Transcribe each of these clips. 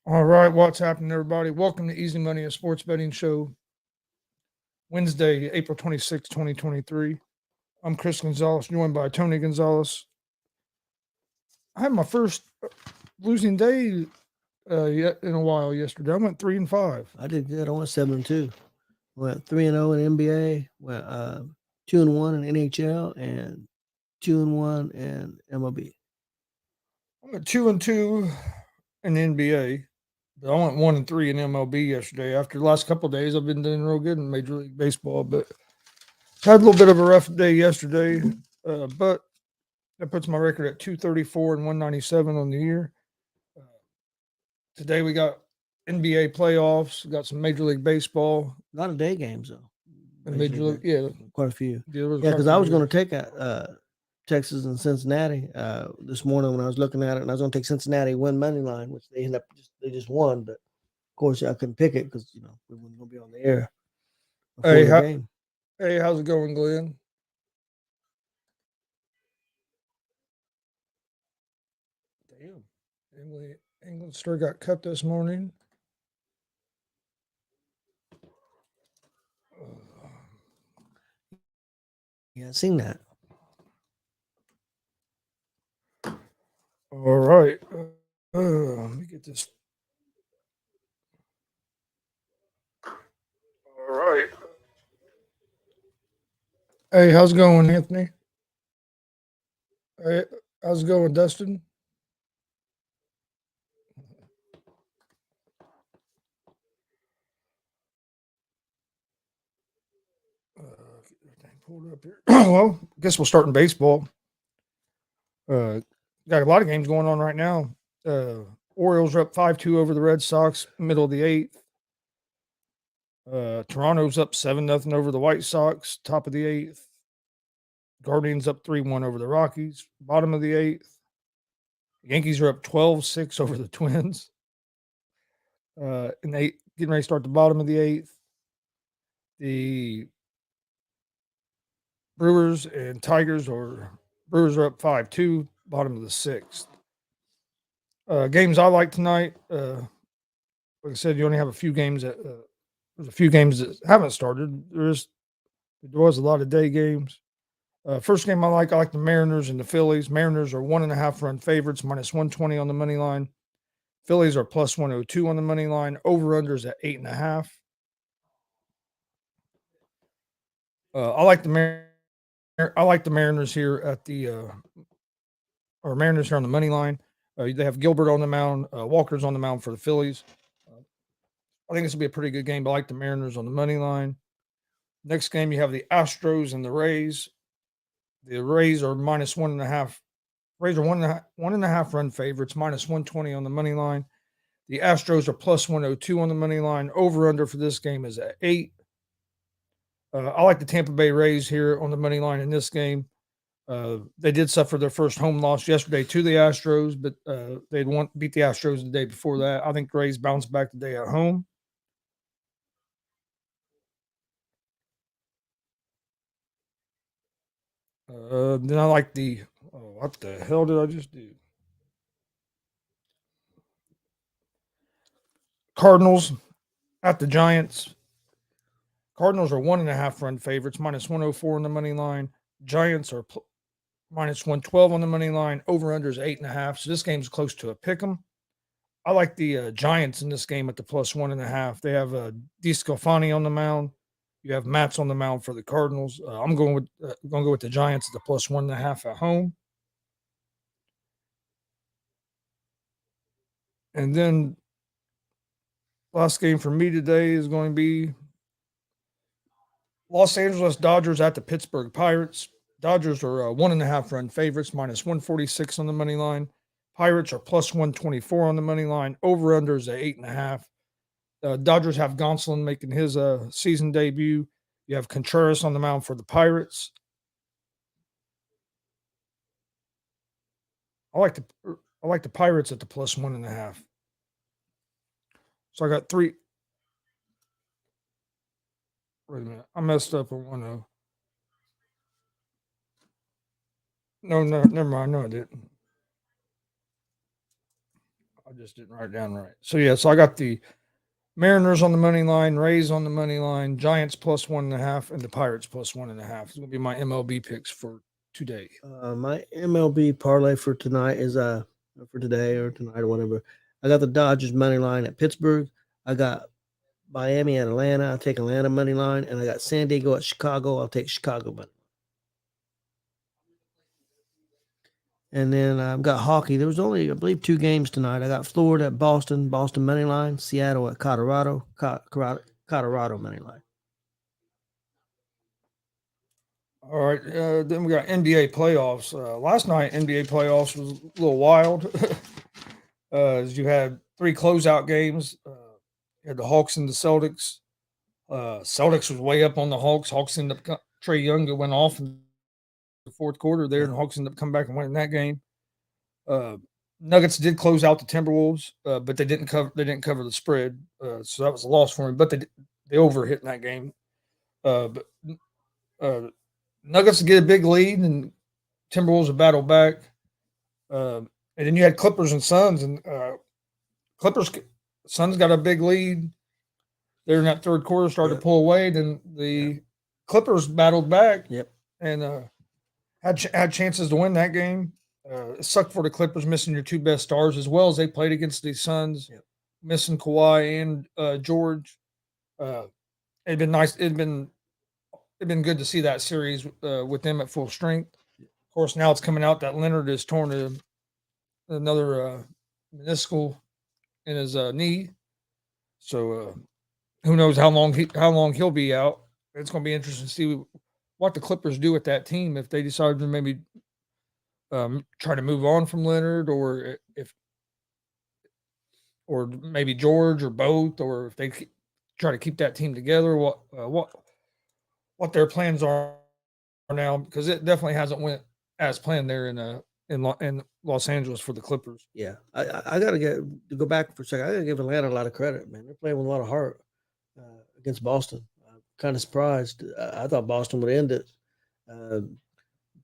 All right, what's happening, everybody? Welcome to Easy Money, a sports betting show. Wednesday, April 26, 2023. I'm Chris Gonzalez, joined by Tony Gonzalez. I had my first losing day yet in a while yesterday. I went 3-5. I did good. I went 7-2. Went 3-0 in NBA. Went 2-1 in NHL and 2-1 in MLB. I went 2-2 in the NBA. But I went 1-3 in MLB yesterday. After the last couple of days, I've been doing real good in Major League Baseball, but had a little bit of a rough day yesterday. But that puts my record at 234 and 197 on the year. Today we got NBA playoffs. We got some Major League Baseball. A lot of day games though. And Major League, yeah, quite a few. Yeah, because I was going to take Texas and Cincinnati this morning when I was looking at it, and I was going to take Cincinnati win money line, which they ended up just won. But of course, I couldn't pick it because we weren't going to be on the air before the game. Hey, how's it going, Glenn? Damn, England sure got cut this morning. Yeah, I've seen that. All right. Let me get this. All right. Hey, how's it going, Anthony? Hey, how's it going, Dustin? Get everything pulled up here. Well, I guess we'll start in baseball. Got a lot of games going on right now. Orioles are up 5-2 over the Red Sox, middle of the eighth. Toronto's up 7-0 over the White Sox, top of the eighth. Guardians up 3-1 over the Rockies, bottom of the eighth. Yankees are up 12-6 over the Twins. And they getting ready to start the bottom of the eighth. The Brewers and Tigers are up 5-2, bottom of the sixth. Games I like tonight. Like I said, you only have a few games that there's a few games that haven't started. There was a lot of day games. First game I like the Mariners and the Phillies. Mariners are 1.5 run favorites, minus 120 on the money line. Phillies are plus 102 on the money line. Over unders at 8.5. I like the Mariners here at the Mariners here on the money line. They have Gilbert on the mound. Walker's on the mound for the Phillies. I think this will be a pretty good game, but I like the Mariners on the money line. Next game, you have the Astros and the Rays. The Rays are minus 1.5. Rays are 1.5 run favorites, minus 120 on the money line. The Astros are plus 102 on the money line. Over under for this game is at 8. I like the Tampa Bay Rays here on the money line in this game. They did suffer their first home loss yesterday to the Astros, but they'd beat the Astros the day before that. I think the Rays bounced back today at home. Then I like what the hell did I just do? Cardinals at the Giants. Cardinals are 1.5 run favorites, minus 104 on the money line. Giants are minus 112 on the money line. Over under is 8.5. So this game's close to a pick 'em. I like the Giants in this game at the plus 1.5. They have DeSclafani on the mound. You have Matz on the mound for the Cardinals. I'm going to go with the Giants at the plus 1.5 at home. And then last game for me today is going to be Los Angeles Dodgers at the Pittsburgh Pirates. Dodgers are 1.5 run favorites, minus 146 on the money line. Pirates are plus 124 on the money line. Over under is at 8.5. Dodgers have Gonsolin making his season debut. You have Contreras on the mound for the Pirates. I like the Pirates at the plus 1.5. So I got 3. Wait a minute, I messed up on 1-0. No, never mind. No, I didn't. I just didn't write it down right. So yeah, so I got the Mariners on the money line, Rays on the money line, Giants plus 1.5, and the Pirates plus 1.5. It's gonna be my MLB picks for today. My MLB parlay for tonight is for today or tonight or whatever. I got the Dodgers money line at Pittsburgh. I got Miami at Atlanta. I'll take Atlanta money line, and I got San Diego at Chicago. I'll take Chicago money. And then I've got hockey. There was only, I believe, 2 games tonight. I got Florida at Boston, Boston money line. Seattle at Colorado, Colorado money line. All right, then we got NBA playoffs. Last night, NBA playoffs was a little wild. As you had 3 closeout games. You had the Hawks and the Celtics. Celtics was way up on the Hawks. Hawks ended up Trae Young went off in the fourth quarter there, and the Hawks ended up coming back and winning that game. Nuggets did close out the Timberwolves, but they didn't cover. They didn't cover the spread, so that was a loss for them. But they overhit in that game. But Nuggets get a big lead, and Timberwolves would battle back. And then you had Clippers and Suns, and Suns got a big lead. They're in that third quarter, started to pull away. Then the Clippers battled back, and had chances to win that game. It sucked for the Clippers missing your 2 best stars, as well as they played against the Suns, missing Kawhi and George. It'd been nice. It'd been good to see that series with them at full strength. Of course, now it's coming out that Leonard is torn another meniscal in his knee, so who knows how long he'll be out. It's going to be interesting to see what the Clippers do with that team if they decide to maybe try to move on from Leonard, or maybe George, or both, or if they try to keep that team together. What their plans are now, because it definitely hasn't went as planned there in Los Angeles for the Clippers. Yeah, I got to go back for a second. I got to give Atlanta a lot of credit, man. They're playing with a lot of heart against Boston. I'm kind of surprised. I thought Boston would end it.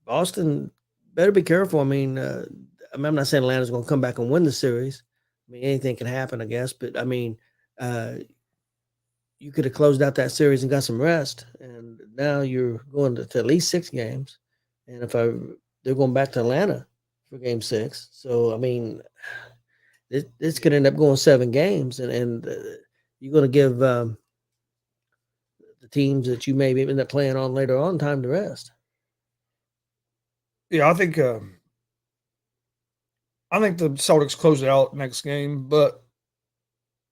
Boston better be careful. I mean, I'm not saying Atlanta's going to come back and win the series. I mean, anything can happen, I guess. But I mean, you could have closed out that series and got some rest, and now you're going to at least 6 games. And they're going back to Atlanta for Game 6, so I mean, it's going to end up going 7 games, and you're going to give the teams that you maybe end up playing on later on time to rest. Yeah, I think the Celtics close it out next game, but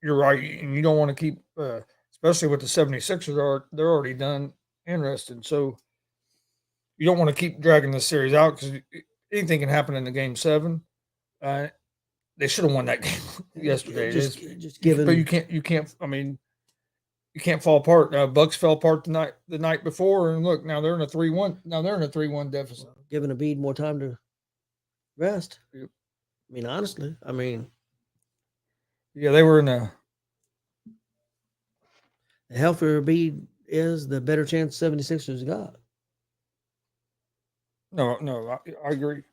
you're right. You don't want to keep, especially with the 76ers, they're already done and rested. So you don't want to keep dragging this series out, because anything can happen in the Game 7. They should have won that game yesterday. Just given, but you can't. I mean, you can't fall apart. Bucks fell apart the night before, and look, now they're in a 3-1. Now they're in a 3-1 deficit. Giving Embiid more time to rest. Yep. I mean, honestly, yeah, they were in a. The healthier Embiid is, the better chance 76ers got. No, I agree.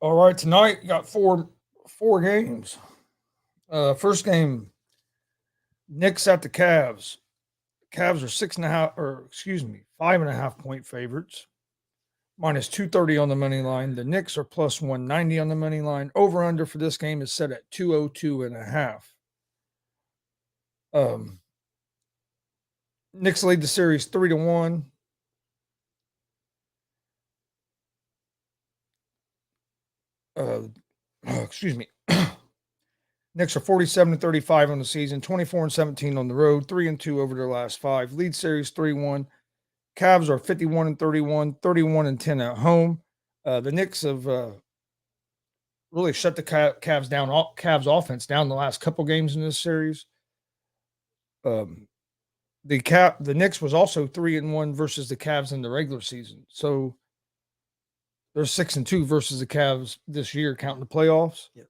All right, tonight got four games. First game, Knicks at the Cavs. Cavs are 5.5 point favorites. Minus 230 on the money line. The Knicks are plus 190 on the money line. Over under for this game is set at 202.5. Knicks lead the series 3-1. Excuse me. Knicks are 47-35 on the season, 24-17 on the road, 3-2 over their last 5. Lead series 3-1. Cavs are 51-31, 31-10 at home. The Knicks have really shut the Cavs down. Cavs offense down the last couple games in this series. The Knicks was also 3-1 versus the Cavs in the regular season. So they're 6-2 versus the Cavs this year, counting the playoffs. Yep.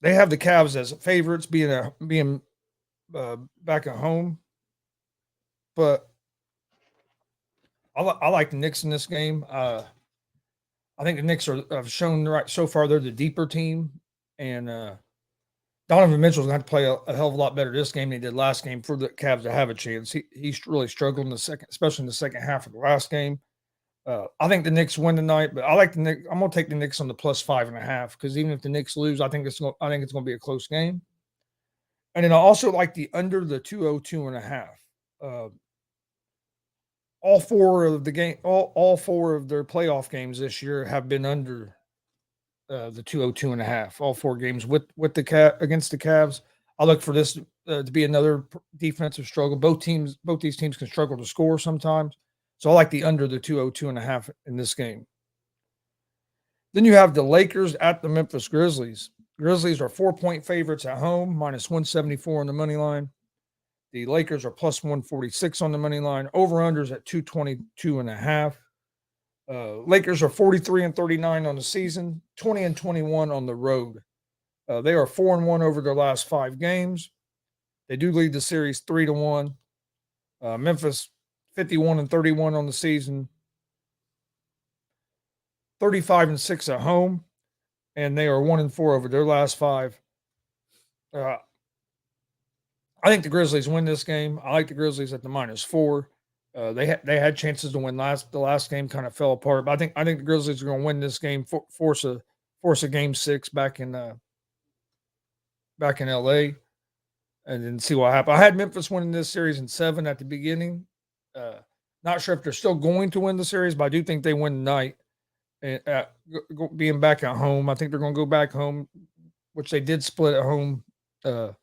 They have the Cavs as favorites, being back at home, but I like the Knicks in this game. I I think the Knicks have shown right so far they're the deeper team, and Donovan Mitchell's going to have to play a hell of a lot better this game than he did last game for the Cavs to have a chance. He really struggled in the second, especially in the second half of the last game. I think the Knicks win tonight, but I like the Knicks. I'm going to take the Knicks on the plus 5.5 because even if the Knicks lose, I think it's going to be a close game. And then I also like the under the 202.5. All four of their playoff games this year have been under the 202.5. All four games with the against the Cavs. I look for this to be another defensive struggle. Both these teams can struggle to score sometimes. So I like the under the 202.5 in this game. Then you have the Lakers at the Memphis Grizzlies. Grizzlies are 4-point favorites at home, minus 174 on the money line. The Lakers are plus 146 on the money line. Over-unders at 222.5. Lakers are 43-39 on the season, 20-21 on the road. They are 4-1 over their last 5 games. They do lead the series 3-1. Memphis 51-31 on the season, 35-6 at home, and they are 1-4 over their last 5. I think the Grizzlies win this game. I like the Grizzlies at the -4. They had chances to win the last game, kind of fell apart. But I think the Grizzlies are going to win this game, force a game 6 back in LA, and then see what happens. I had Memphis winning this series in 7 at the beginning. Not sure if they're still going to win the series, but I do think they win tonight. And being back at home, I think they're going to go back home, which they did split at home at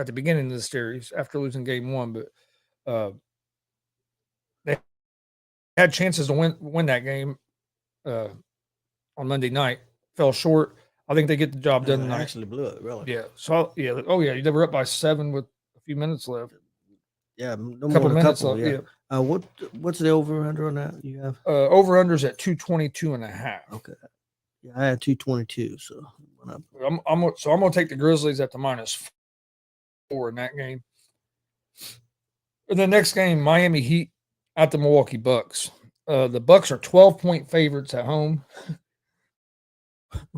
the beginning of the series after losing game 1, but they had chances to win that game on Monday night, fell short. I think they get the job done tonight. Actually blew it, really. Yeah. So yeah. Oh yeah. They were up by 7 with a few minutes left. Yeah, no Couple more than a minutes couple. left. Yeah. What's the over under on that? You have over-unders at 222.5. Okay. Yeah, I had 222, so went up. I'm gonna take the Grizzlies at the -4 in that game. In the next game, Miami Heat at the Milwaukee Bucks. The Bucks are 12-point favorites at home,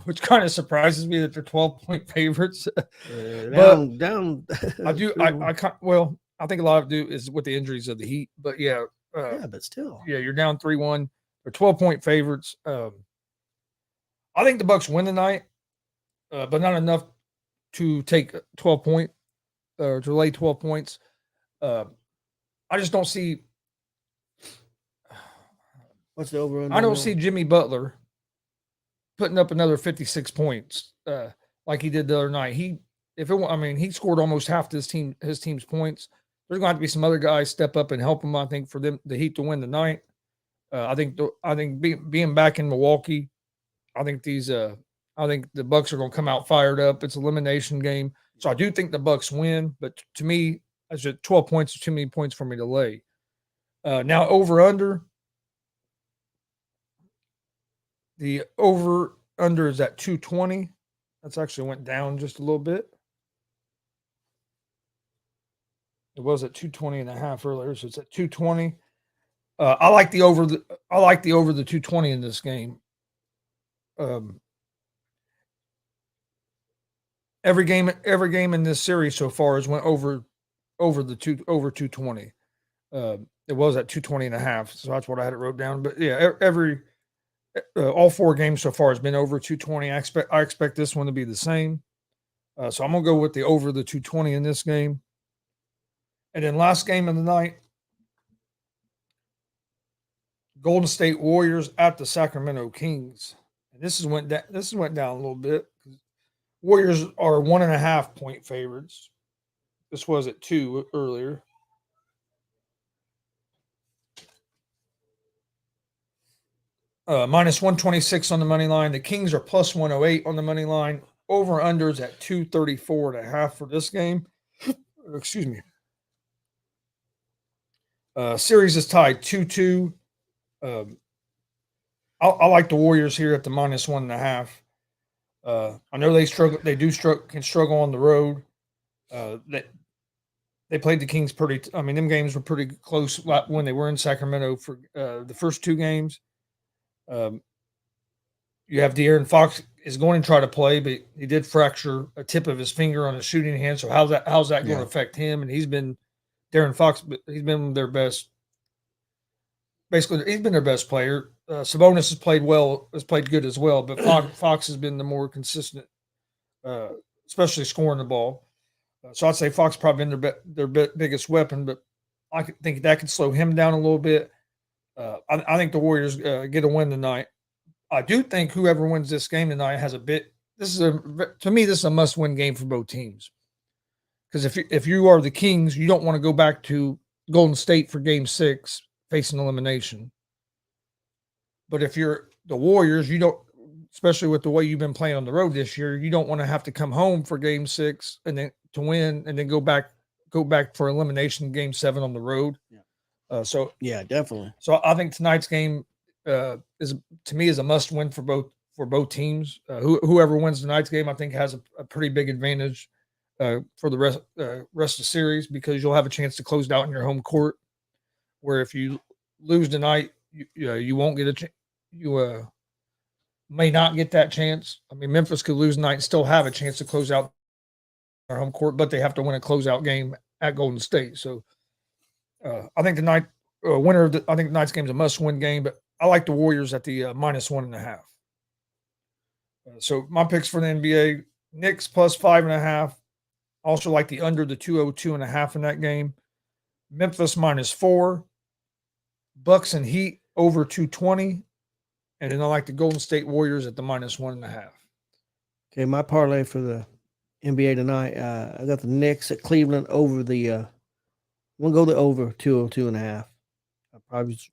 which kind of surprises me that they're 12-point favorites. Down. I do. I think a lot of it is with the injuries of the Heat, but yeah. But still. Yeah, you're down 3-1. They're 12-point favorites. I think the Bucks win tonight, but not enough to take 12 point or to lay 12 points. I just don't see. What's the over? I don't see Jimmy Butler putting up another 56 points like he did the other night. He scored almost half his team's points. There's going to have to be some other guys step up and help him. I think for the Heat to win tonight. I think being back in Milwaukee, I think the Bucks are going to come out fired up. It's an elimination game, so I do think the Bucks win. But to me, as 12 points is too many points for me to lay. Now over under. The over under is at 220. That's actually went down just a little bit. It was at 220.5 earlier, so it's at 220. I like the over the 220 in this game. Every game in this series so far has went over 220. It was at 220.5, so that's what I had it wrote down. But yeah, all 4 games so far has been over 220. I expect this one to be the same. So I'm gonna go with the over the 220 in this game. And then last game of the night, Golden State Warriors at the Sacramento Kings. And this went down a little bit. Warriors are 1.5 point favorites. This was at 2 earlier. Minus 126 on the money line. The Kings are plus 108 on the money line. Over unders at 234.5 for this game. Excuse me. Series is tied 2-2. I like the Warriors here at the minus 1.5. I know they struggle. They can struggle on the road. They played the Kings them games were pretty close when they were in Sacramento for the first 2 games. You have De'Aaron Fox is going to try to play, but he did fracture a tip of his finger on his shooting hand. So how's that going to affect him? And De'Aaron Fox, he's been their best. Basically, he's been their best player. Sabonis has played good as well, but Fox has been the more consistent, especially scoring the ball. So I'd say Fox probably been their biggest weapon, but I think that could slow him down a little bit. I think the Warriors get a win tonight. I do think whoever wins this game tonight has a bit. To me, this is a must-win game for both teams. Because if you are the Kings, you don't want to go back to Golden State for Game 6 facing elimination. But if you're the Warriors, you don't, especially with the way you've been playing on the road this year, you don't want to have to come home for Game 6 and then to win and then go back for elimination Game 7 on the road. Yeah, definitely. So I think tonight's game is a must win for both teams. Whoever wins tonight's game, I think, has a pretty big advantage for the rest of the series, because you'll have a chance to close it out in your home court. Where if you lose tonight, you won't get a chance. You may not get that chance. I mean, Memphis could lose tonight and still have a chance to close out their home court, but they have to win a closeout game at Golden State. So I think I think tonight's game is a must-win game, but I like the Warriors at the -1.5. So my picks for the NBA: Knicks plus 5.5. Also like the under the 202.5 in that game. Memphis -4. Bucks and Heat over 220. And then I like the Golden State Warriors at the -1.5. Okay, my parlay for the NBA tonight, I got the Knicks at Cleveland over the I'm gonna go the over 202.5. I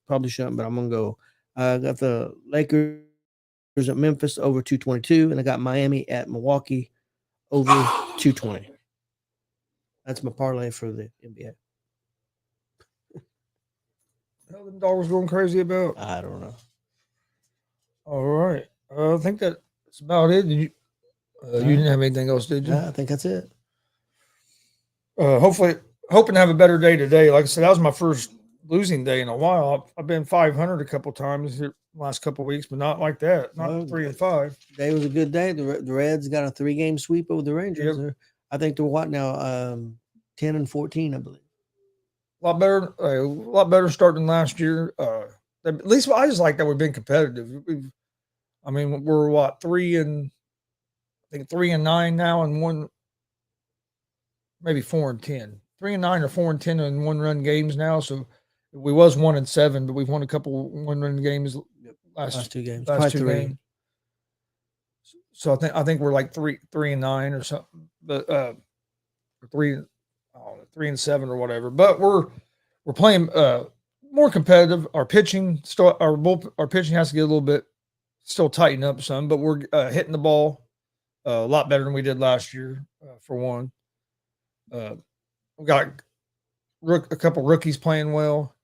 probably shouldn't, but I'm gonna go. I got the Lakers at Memphis over 222, and I got Miami at Milwaukee over 220. That's my parlay for the NBA. Hell, them dogs going crazy about? I don't know. All right, I think that's about it. Did you? You didn't have anything else, did you? Yeah, I think that's it. Hopefully, hoping to have a better day today. Like I said, that was my first losing day in a while. I've been 500 a couple times here last couple weeks, but not like that. Not 3-5. Today was a good day. The Reds got a 3-game sweep over the Rangers. Yep. I think they're what now? 10-14, I believe. A lot better start than last year. At least I just like that we've been competitive. We're what 3-9 now, and one, maybe 4-10. 3-9 or 4-10 in one-run games now. So we was 1-7, but we've won a couple one-run games last 2 games. Last 2 games. So I think we're like 3-9 or something, but 3-7 or whatever. But we're playing more competitive. Our pitching our pitching has to get a little bit still tighten up some, but we're hitting the ball a lot better than we did last year. For one, we got a couple rookies playing well.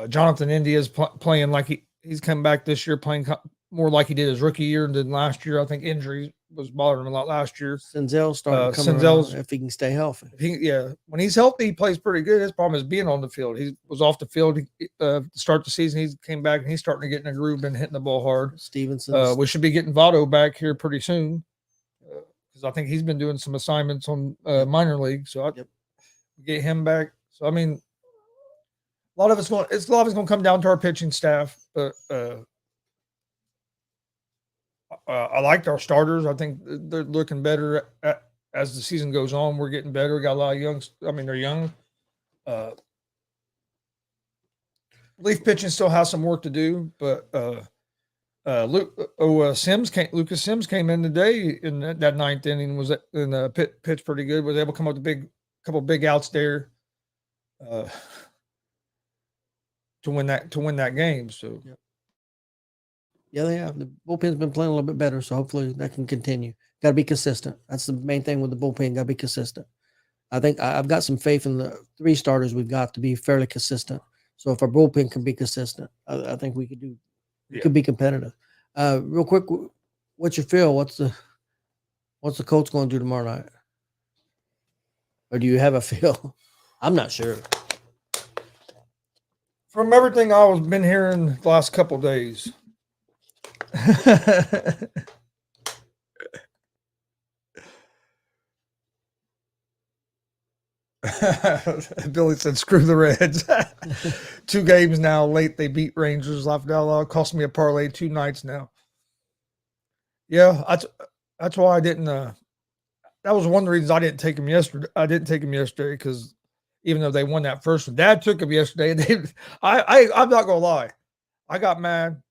Jonathan India's playing like he's come back this year, playing more like he did his rookie year than last year. I think injuries was bothering him a lot last year. Senzel's starting to come around if he can stay healthy. When he's healthy, he plays pretty good. His problem is being on the field. He was off the field to start the season. He came back and he's starting to get in a groove and hitting the ball hard. Stevenson. We should be getting Votto back here pretty soon, because I think he's been doing some assignments on minor league. So I get him back. So I mean, a lot of it's going to come down to our pitching staff, but I liked our starters. I think they're looking better as the season goes on. We're getting better. We got a lot of young. They're young. Relief pitching still has some work to do, but Lucas Sims came in today in that ninth inning. Was in the pitch pretty good. Was able to come up with a couple big outs there to win that game. So. Yep. Yeah, they have. The bullpen's been playing a little bit better, so hopefully that can continue. Got to be consistent. That's the main thing with the bullpen. Got to be consistent. I think I've got some faith in the 3 starters we've got to be fairly consistent. So if our bullpen can be consistent, I think we could be competitive. Real quick, what's your feel? What's the Colts going to do tomorrow night? Or do you have a feel? I'm not sure. From everything I've been hearing the last couple of days, Billy said, "Screw the Reds." 2 games now late. They beat Rangers. Laughed out loud. Cost me a parlay 2 nights now. Yeah, that's why I didn't. That was one of the reasons I didn't take him yesterday. I didn't take him yesterday because even though they won that first one, Dad took him yesterday. And I'm not gonna lie, I got mad.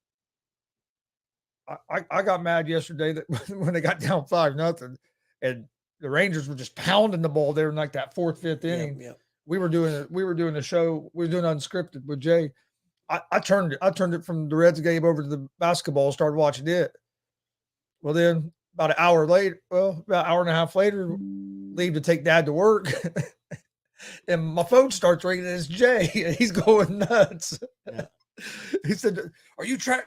I got mad yesterday that when they got down 5-0, and the Rangers were just pounding the ball there in like that 4th, 5th inning. Yep. We were doing a show. We were doing unscripted with Jay. I turned it from the Reds game over to the basketball. Started watching it. Well, then about an hour later, about an hour and a half later, leave to take Dad to work, and my phone starts ringing. And it's Jay. And he's going nuts. Yeah. He said, "Are you tracking?"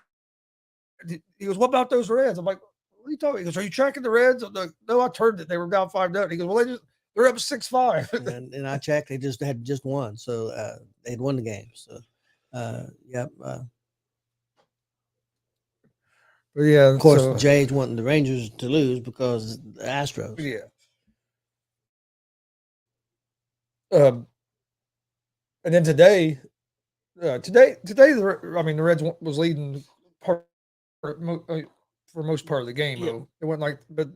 He goes, "What about those Reds?" I'm like, "What are you talking?" He goes, "Are you tracking the Reds?" I'm like, "No, I turned it. They were down 5-0." He goes, "Well, they're up 6-5." and I checked, they had just won, so they had won the game. So, yep. But yeah, Of course, so, Jay's wanting the Rangers to lose because the Astros. yeah. And then today, the Reds was leading part for most part of the game. Yeah. Though it wasn't like, but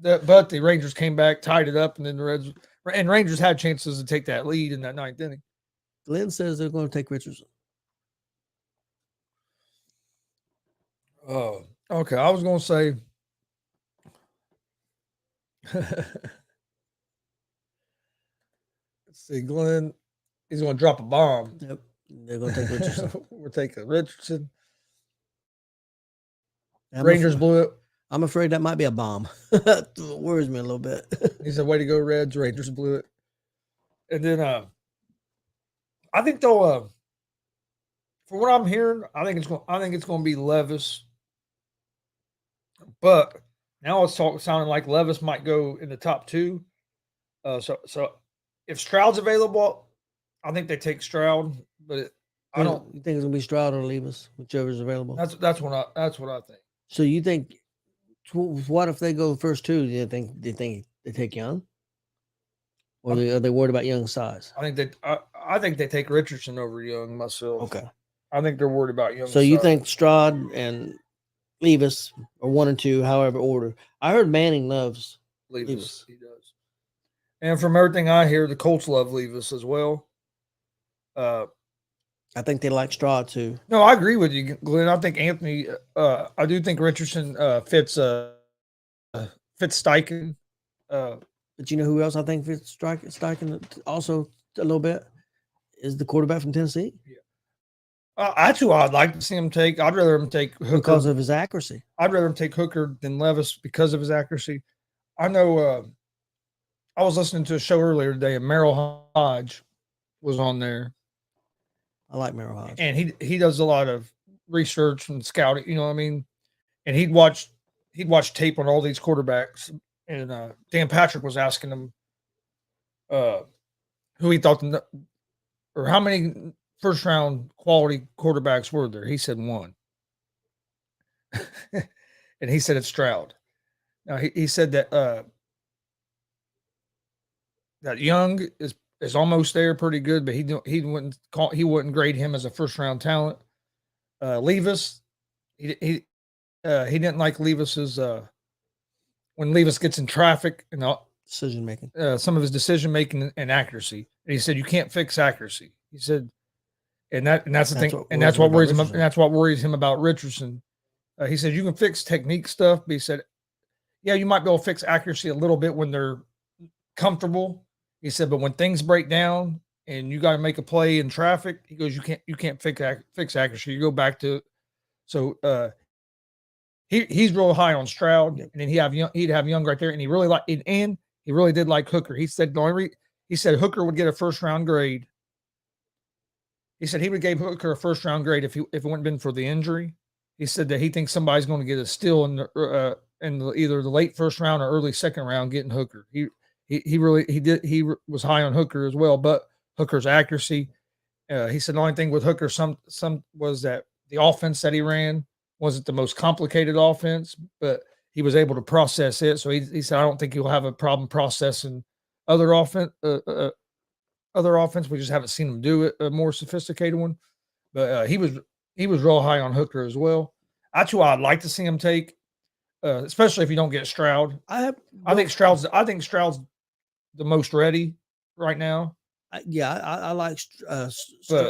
the Rangers came back, tied it up, and then the Rangers had chances to take that lead in that 9th inning. Glenn says they're going to take Richardson. Oh, okay. I was going to say, let's see, Glenn, he's going to drop a bomb. Yep, they're going to take Richardson. We're taking Richardson. Rangers blew it. I'm afraid that might be a bomb. That worries me a little bit. He said, "Way to go, Reds!" Rangers blew it. And then I think they'll. For what I'm hearing, I think it's going to be Levis. But now it's sounding like Levis might go in the top 2. So if Stroud's available, I think they take Stroud. But I don't. You think it's going to be Stroud or Levis, whichever's available? That's what I think. So you think? What if they go the first 2? Do you think they take Young, or are they worried about Young's size? I think they take Richardson over Young myself. Okay. I think they're worried about Young. So you think Stroud and Levis are 1 and 2, however order? I heard Manning loves Levis. He does. And from everything I hear, the Colts love Levis as well. I think they like Stroud too. No, I agree with you, Glenn. I think Anthony. I do think Richardson fits Steichen. But you know who else I think fits Steichen also a little bit is the quarterback from Tennessee. Yeah. That's who I'd like to see him take. I'd rather him take Hooker because of his accuracy. I'd rather him take Hooker than Levis because of his accuracy. I know. I was listening to a show earlier today, and Merrill Hodge was on there. I like Merrill Hodge, and he does a lot of research and scouting. You know what I mean? And he'd watch tape on all these quarterbacks. And Dan Patrick was asking him who he thought or how many first round quality quarterbacks were there. He said 1. And he said it's Stroud. Now he said that that Young is almost there, pretty good, but he wouldn't grade him as a first round talent. Levis, he didn't like Levis's when Levis gets in traffic and decision making, some of his decision making and accuracy. And he said you can't fix accuracy. He said, and that's the thing, and that's what worries him. And that's what worries him about Richardson. He said you can fix technique stuff, but he said, yeah, you might be able to fix accuracy a little bit when they're comfortable. He said, but when things break down and you got to make a play in traffic, he goes, you can't fix accuracy. You go back to, so he's real high on Stroud, and then he'd have Young right there, and he really did like Hooker. He said he said Hooker would get a first round grade. He said he would give Hooker a first round grade if it wouldn't been for the injury. He said that he thinks somebody's going to get a steal in either the late first round or early second round getting Hooker. He was high on Hooker as well, but Hooker's accuracy. He said the only thing with Hooker some was that the offense that he ran wasn't the most complicated offense, but he was able to process it. So he said, I don't think he'll have a problem processing other offense. Other offense, we just haven't seen him do it, a more sophisticated one. But he was real high on Hooker as well. That's who I'd like to see him take, especially if you don't get Stroud. I think Stroud's the most ready right now. I like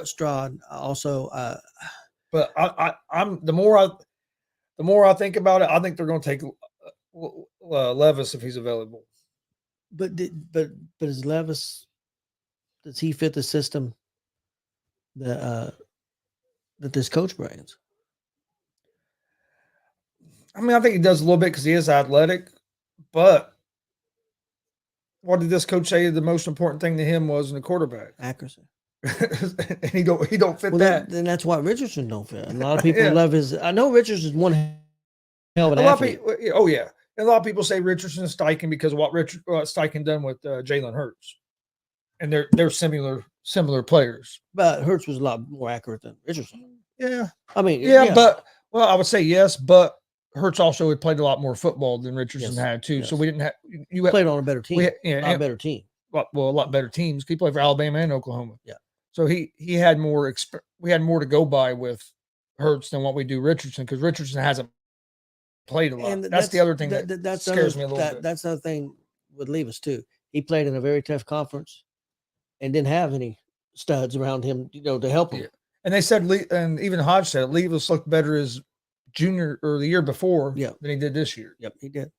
Stroud also. But I'm the more I think about it, I think they're going to take Levis if he's available. But is Levis, does he fit the system that this coach brings? I mean, I think he does a little bit because he is athletic, but what did this coach say the most important thing to him was in the quarterback? Accuracy. And he don't fit that. Then that's why Richardson don't fit. And a lot of people love his. I know Richardson's one hell of an athlete. Oh yeah, and a lot of people say Richardson is Steichen because of what Steichen done with Jalen Hurts, and they're similar players. But Hurts was a lot more accurate than Richardson. Yeah, I mean, but I would say yes, but Hurts also had played a lot more football than Richardson had too. Yes. So we didn't have you played on a better team. A lot better team. Well, a lot better teams. He played for Alabama and Oklahoma. Yeah. So he had more. We had more to go by with Hurts than what we do Richardson because Richardson hasn't played a lot. And that's the other thing that scares me a little bit. That's the other thing with Levis too. He played in a very tough conference and didn't have any studs around him, to help him. Yeah. And they said, and even Hodge said, Levis looked better as junior or the year before than he did this year. Yep, he did.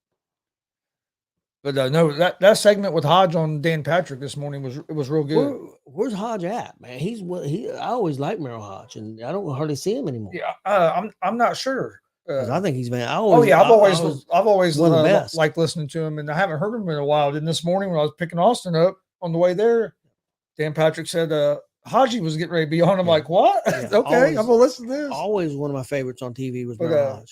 But no, that segment with Hodge on Dan Patrick this morning was real good. Where's Hodge at, man? I always liked Merrill Hodge, and I don't hardly see him anymore. Yeah, I'm not sure. I think he's been. I've always one of the best. Liked listening to him, and I haven't heard him in a while. Then this morning when I was picking Austin up on the way there, Dan Patrick said Haji was getting ready to be on. I'm like, what? Yeah, okay, I'm gonna listen to this. Always one of my favorites on TV was Merrill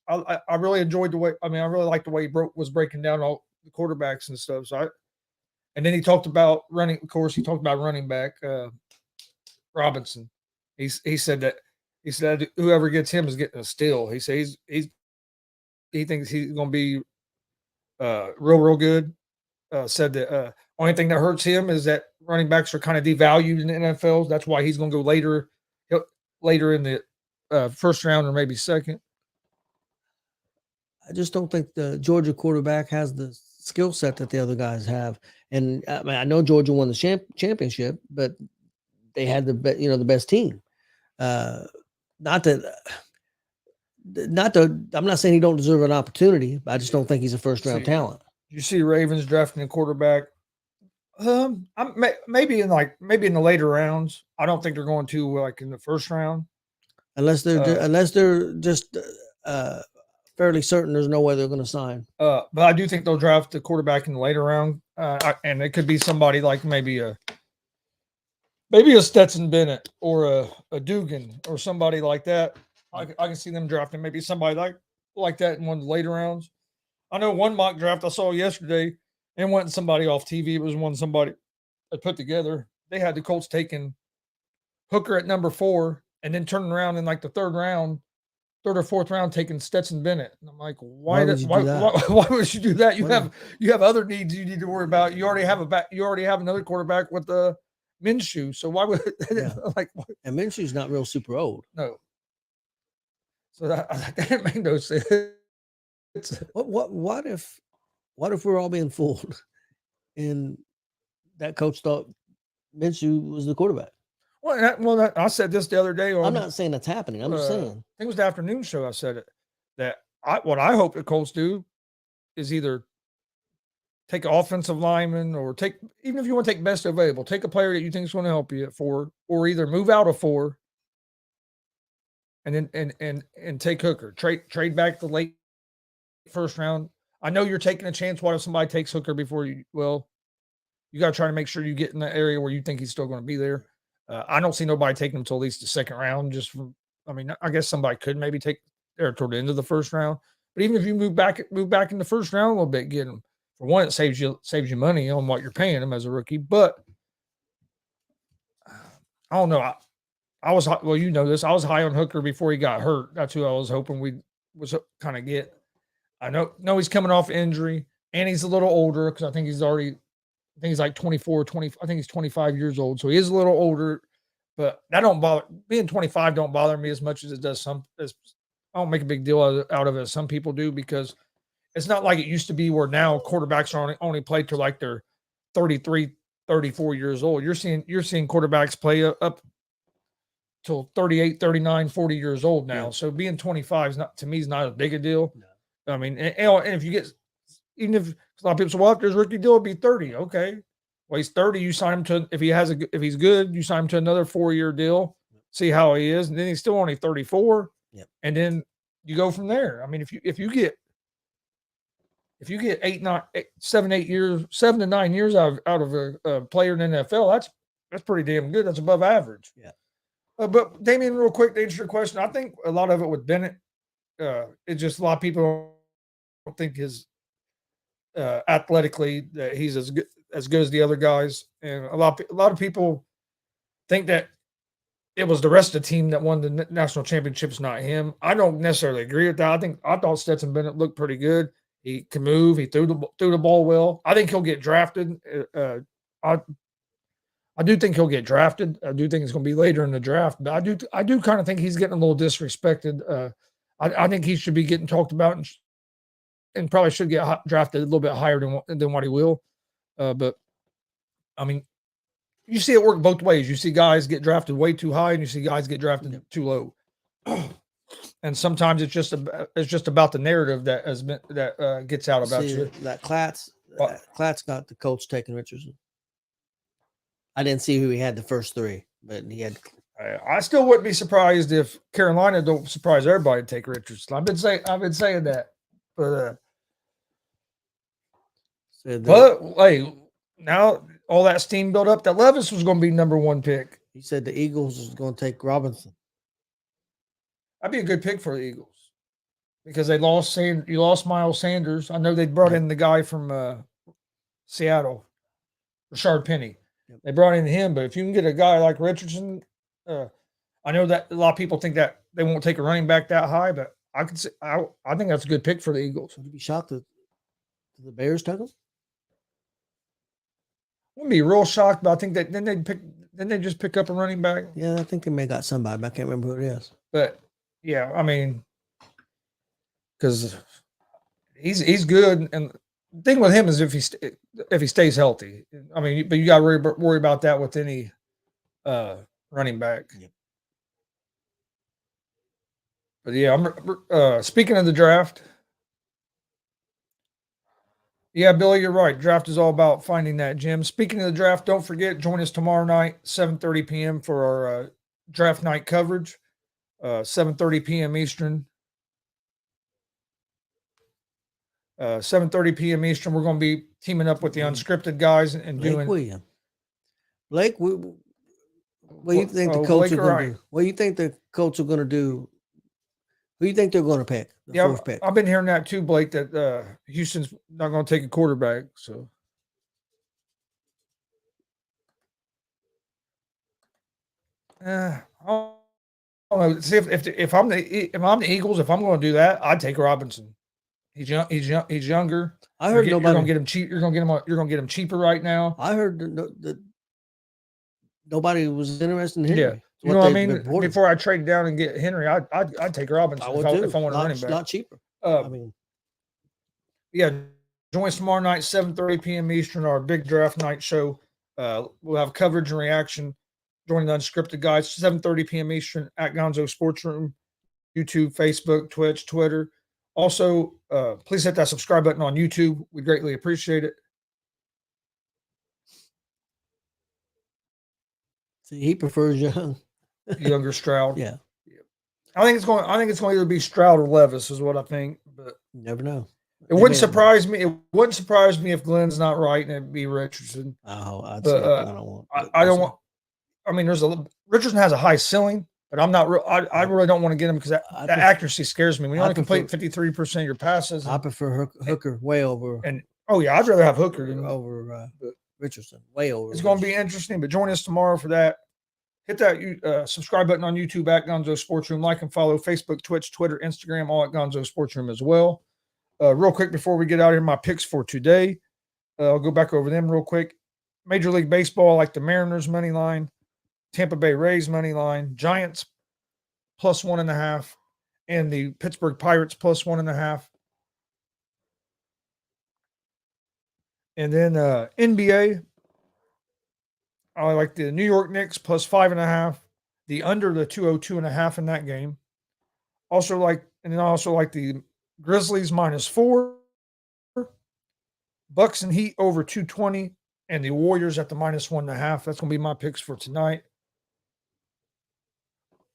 Hodge. I really enjoyed the way. I mean, I really liked the way he was breaking down all the quarterbacks and stuff. So and then he talked about running. Of course, he talked about running back Robinson. He said whoever gets him is getting a steal. He says he thinks he's going to be real good. Said that only thing that hurts him is that running backs are kind of devalued in the NFL. That's why he's going to go later in the first round or maybe second. I just don't think the Georgia quarterback has the skill set that the other guys have. And I mean, I know Georgia won the championship, but they had the best team. I'm not saying he don't deserve an opportunity, but I just don't think he's a first round talent. You see Ravens drafting a quarterback. Maybe in the later rounds. I don't think they're going to like in the first round, unless they're just fairly certain there's no way they're going to sign. But I do think they'll draft the quarterback in the later round, and it could be somebody like maybe a Stetson Bennett or a Dugan or somebody like that. I can see them drafting maybe somebody like that in one of the later rounds. I know one mock draft I saw yesterday, and wasn't somebody off TV. It was one somebody had put together. They had the Colts taking Hooker at number 4, and then turning around in like the third or fourth round, taking Stetson Bennett. And I'm like, why would you do that? You have other needs you need to worry about. You already have another quarterback with the Minshew. So why would and Minshew's not real super old. No. So that didn't make no sense. What if we're all being fooled and that coach thought Minshew was the quarterback? Well, I said this the other day. I'm not saying that's happening. I'm just saying. I think it was the afternoon show. I said it. That what I hope the Colts do is either take an offensive lineman or even if you want to take best available, take a player that you think is going to help you at 4, or either move out of 4 and then and take Hooker. Trade back the late first round. I know you're taking a chance. What if somebody takes Hooker before you? Well, you got to try to make sure you get in the area where you think he's still going to be there. I don't see nobody taking him until at least the second round. I guess somebody could maybe take there toward the end of the first round. But even if you move back in the first round a little bit, get him. For one, it saves you money on what you're paying him as a rookie. But I don't know. I was well, you know this. I was high on Hooker before he got hurt. That's who I was hoping we was kind of get. I know he's coming off injury and he's a little older because I think he's already. I think he's like 24, 20. I think he's 25 years old, so he is a little older. But that don't bother being 25. Don't bother me as much as it does some. I don't make a big deal out of it as some people do because it's not like it used to be where now quarterbacks are only play till like they're 33, 34 years old. You're seeing quarterbacks play up till 38, 39, 40 years old now. Yeah. So being 25 is not, to me, is not as big a deal. No. I mean, and if you get, even if a lot of people say, well, if there's rookie deal, it'd be 30. Okay. Well, he's 30. You sign him to, if he's good, you sign him to another 4-year deal, see how he is. And then he's still only 34. Yep. And then you go from there. I mean, if you get 7 to 9 years out of a player in the NFL, that's pretty damn good. That's above average. Yeah. But Damian, real quick, to answer your question, I think a lot of it with Bennett, it's just a lot of people don't think his athletically that he's as good as the other guys, and a lot of people think that it was the rest of the team that won the national championships, not him. I don't necessarily agree with that. I thought Stetson Bennett looked pretty good. He can move. He threw the ball well. I think he'll get drafted. I do think he'll get drafted. I do think it's going to be later in the draft, but I do kind of think he's getting a little disrespected. I think he should be getting talked about and probably should get drafted a little bit higher than what he will. But I mean, you see it work both ways. You see guys get drafted way too high, and you see guys get drafted too low. And sometimes it's just about the narrative that has been gets out about you. That Klatz got the coach taking Richardson. I didn't see who he had the first three, but he had. I still wouldn't be surprised if Carolina don't surprise everybody to take Richardson. I've been saying that, but hey, now all that steam built up that Levis was going to be number 1 pick. He said the Eagles was going to take Robinson. That'd be a good pick for the Eagles because you lost Miles Sanders. I know they brought in the guy from Seattle, Rashard Penny. Yep. They brought in him, but if you can get a guy like Richardson, I know that a lot of people think that they won't take a running back that high, but I think that's a good pick for the Eagles. Would you be shocked that the Bears took him? Wouldn't be real shocked, but I think that then they just pick up a running back. Yeah, I think they may got somebody, but I can't remember who it is. But yeah, I mean, because he's good, and the thing with him is if he stays healthy. I mean, but you got to worry about that with any running back. Yep. But yeah, I'm speaking of the draft. Yeah, Billy, you're right. Draft is all about finding that gem. Speaking of the draft, don't forget, join us tomorrow night, 7:30 p.m. for our draft night coverage. 7:30 p.m. Eastern. 7:30 p.m. Eastern. We're going to be teaming up with the unscripted guys and doing. William. Blake, what do you think the Colts are going to do? What do you think the Colts are going to do? Who do you think they're going to pick? Yeah, fourth pick? I've been hearing that too, Blake, that Houston's not going to take a quarterback. So, I don't know. See if I'm the Eagles, if I'm going to do that, I'd take Robinson. He's younger. I heard you're going to get him cheap. You're going to get him cheaper right now. I heard that nobody was interested in Henry. Yeah. You know what I mean? Before I trade down and get Henry, I'd take Robinson if I want a running back. A lot cheaper. Yeah. Join us tomorrow night, 7:30 p.m. Eastern, our big draft night show. We'll have coverage and reaction. Join the unscripted guys, 7:30 p.m. Eastern at Gonzo Sports Room, YouTube, Facebook, Twitch, Twitter. Also, please hit that subscribe button on YouTube. We greatly appreciate it. See, he prefers younger Stroud. Yeah. I think it's going to either be Stroud or Levis is what I think, but you never know. It wouldn't surprise me. It wouldn't surprise me if Glenn's not right and it'd be Richardson. Oh, I don't want. I mean, Richardson has a high ceiling, but I'm not. I really don't want to get him because that accuracy scares me. We only complete 53% of your passes. I prefer Hooker way over. And I'd rather have Hooker than over Richardson. Way over. It's going to be interesting. But join us tomorrow for that. hit that subscribe button on YouTube at Gonzo Sports Room. Like and follow Facebook, Twitch, Twitter, Instagram, all at Gonzo Sports Room as well. Real quick before we get out of here, my picks for today. I'll go back over them real quick. Major League Baseball, I like the Mariners money line, Tampa Bay Rays money line, Giants plus 1.5, and the Pittsburgh Pirates plus 1.5. And then NBA, I like the New York Knicks plus 5.5, the under the 202.5 in that game. I also like the Grizzlies -4, Bucks and Heat over 220, and the Warriors at the -1.5. That's going to be my picks for tonight.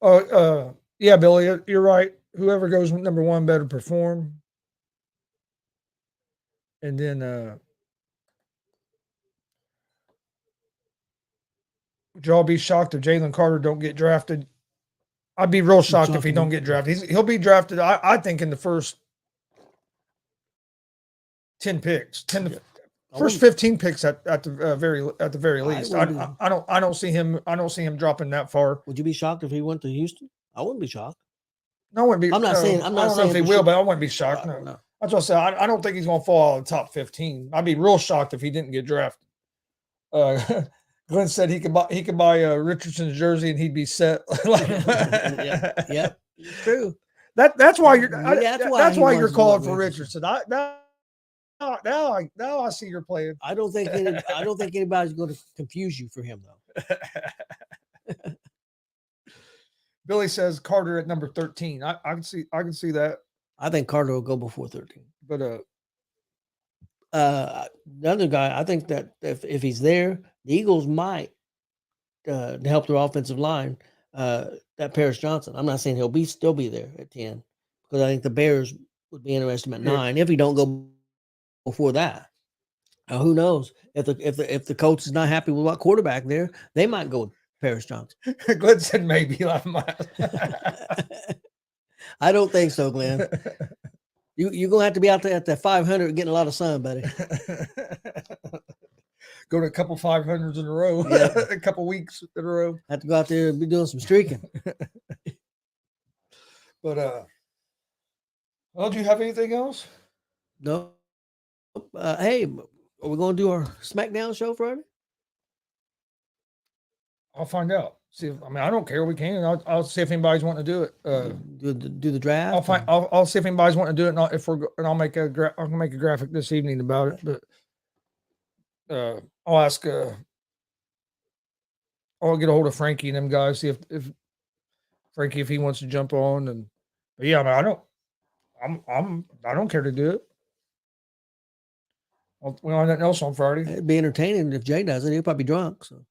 Yeah, Billy, you're right. Whoever goes number one better perform. And then would y'all be shocked if Jalen Carter don't get drafted? I'd be real shocked if he don't get drafted. He'll be drafted, I think, in the first 10 picks, first 15 picks at the very least. I don't see him dropping that far. Would you be shocked if he went to Houston? I wouldn't be shocked. No, I wouldn't be. I'm not saying. I don't know if he will, but I wouldn't be shocked. No. That's what I said. I don't think he's going to fall out of the top 15. I'd be real shocked if he didn't get drafted. Glenn said he could buy Richardson's jersey and he'd be set. Yep, true. That's why you're. That's why you're calling for Richardson. Now I see you're playing. I don't think anybody's going to confuse you for him though. Billy says Carter at number 13. I can see that. I think Carter will go before 13. But the other guy, I think that if he's there, the Eagles might help their offensive line. That Paris Johnson. I'm not saying he'll still be there at 10, because I think the Bears would be interested at 9 if he don't go before that. Who knows if the coach is not happy with what quarterback there, they might go with Paris Johnson. Glenn said maybe. I don't think so, Glenn. You're gonna have to be out there at the 500 getting a lot of sun, buddy. Go to a couple 500s in a row, a couple weeks in a row. Have to go out there and be doing some streaking. But do you have anything else? No. Hey, are we gonna do our SmackDown show Friday? I'll find out. I don't care. We can. I'll see if anybody's wanting to do it. Do the draft. I'll see if anybody's wanting to do it. And I'll make a graphic this evening about it. But I'll ask. I'll get a hold of Frankie and them guys. See if Frankie, if he wants to jump on. But yeah, I don't care to do it. We don't have nothing else on Friday. It'd be entertaining if Jay does it. He'll probably be drunk. So.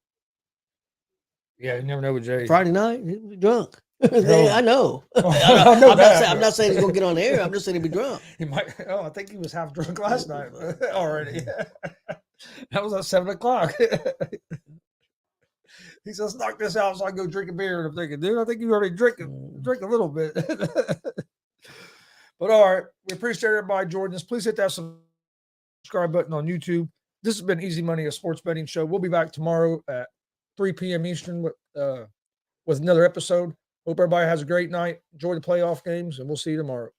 Yeah, you never know with Jay. Friday night, he'll be drunk. No. I know. I'm not saying he's gonna get on the air. I'm just saying he'll be drunk. He might. Oh, I think he was half drunk last night already. That was at 7:00. He says, "Knock this out so I can go drink a beer." And I'm thinking, dude, I think you already drink a little bit. But all right, we appreciate everybody joining us. Please hit that subscribe button on YouTube. This has been Easy Money, a sports betting show. We'll be back tomorrow at 3 p.m. Eastern with another episode. Hope everybody has a great night. Enjoy the playoff games, and we'll see you tomorrow.